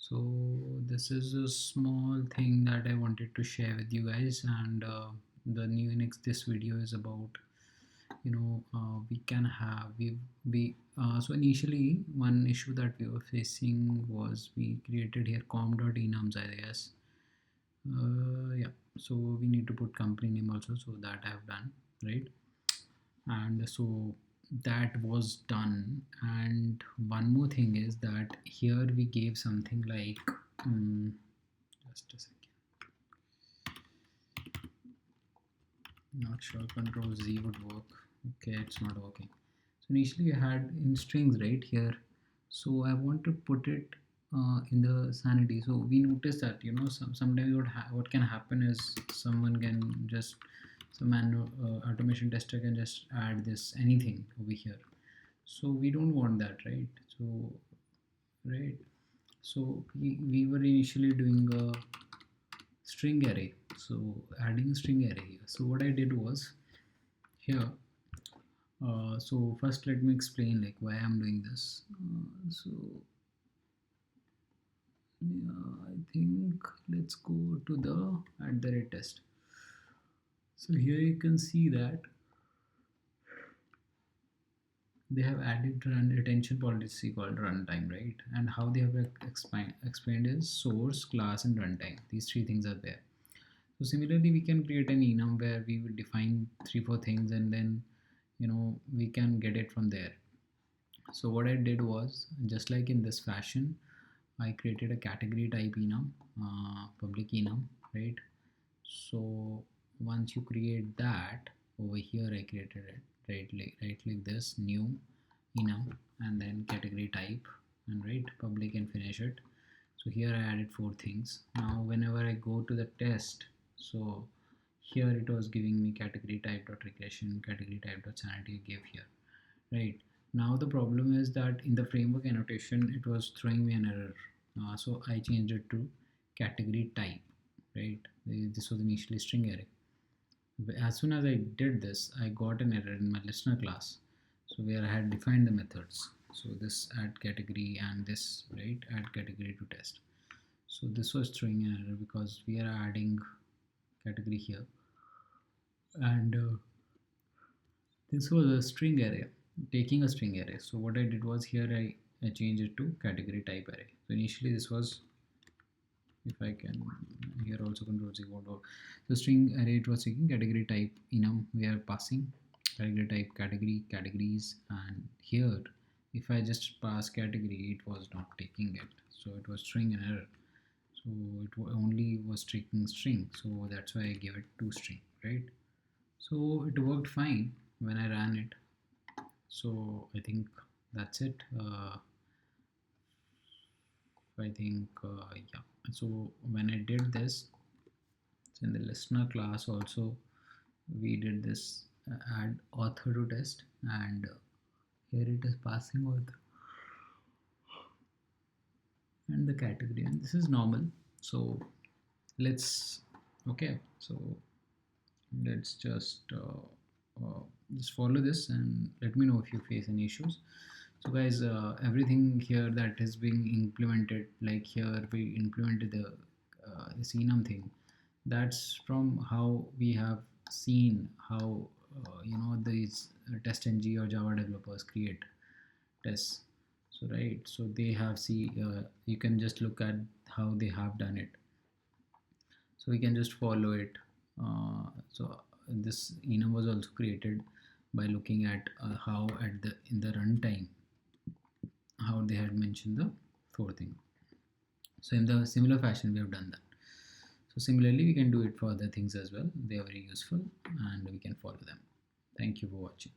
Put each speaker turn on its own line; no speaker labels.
So this is a small thing that I wanted to share with you guys, and the new next this video is about, we can have we so initially one issue that we were facing was we created here com.enums, I guess. Yeah, so we need to put company name also, so that I have done, right? And so that was done. And one more thing is that here we gave something like, just a second, not sure control Z would work. Okay, it's not working. So initially I had in strings right here, so I want to put it in the sanity. So we noticed that, sometimes what can happen is someone can just, some automation tester can just add this anything over here. So we don't want that, right? So right, so we were initially doing a string array, so adding a string array here. So what I did was here, so first let me explain like why I'm doing this. So yeah, I think let's go to the @ test. So here you can see that they have added run retention policy called runtime, right? And how they have explained is source, class, and runtime. These three things are there. So similarly, we can create an enum where we will define 3-4 things, and then we can get it from there. So what I did was, just like in this fashion, I created a category type enum, public enum, right? So once you create that, over here I created it right like this, new enum, and then category type, and right public, and finish it. So here I added 4 things. Now whenever I go to the test, so here it was giving me category type dot regression, category type dot sanity I gave here, right? Now the problem is that in the framework annotation it was throwing me an error. So I changed it to category type, right? This was initially string array. As soon as I did this, I got an error in my listener class, so where I had defined the methods. So this add category and this, right, add category to test. So this was throwing an error because we are adding category here, and this was a string array, taking a string array. So what I did was here I changed it to category type array. So initially this was, if I can, here also control Z won't work. So string array, it was taking category type enum, we are passing category type category categories, and here if I just pass category, it was not taking it, so it was throwing an error. So it only was taking string, so that's why I gave it to string, right? So it worked fine when I ran it. So I think that's it. I think yeah. So when I did this, so in the listener class also we did this add author to test, and here it is passing author and the category, and this is normal. So let's, okay, so let's just follow this and let me know if you face any issues. So guys, everything here that is being implemented, like here we implemented the this enum thing, that's from how we have seen how these testng or Java developers create tests. So right, so they have you can just look at how they have done it, so we can just follow it. So this enum was also created by looking at how at the in the runtime how they had mentioned the 4 thing. So in the similar fashion we have done that. So similarly we can do it for other things as well. They are very useful and we can follow them. Thank you for watching.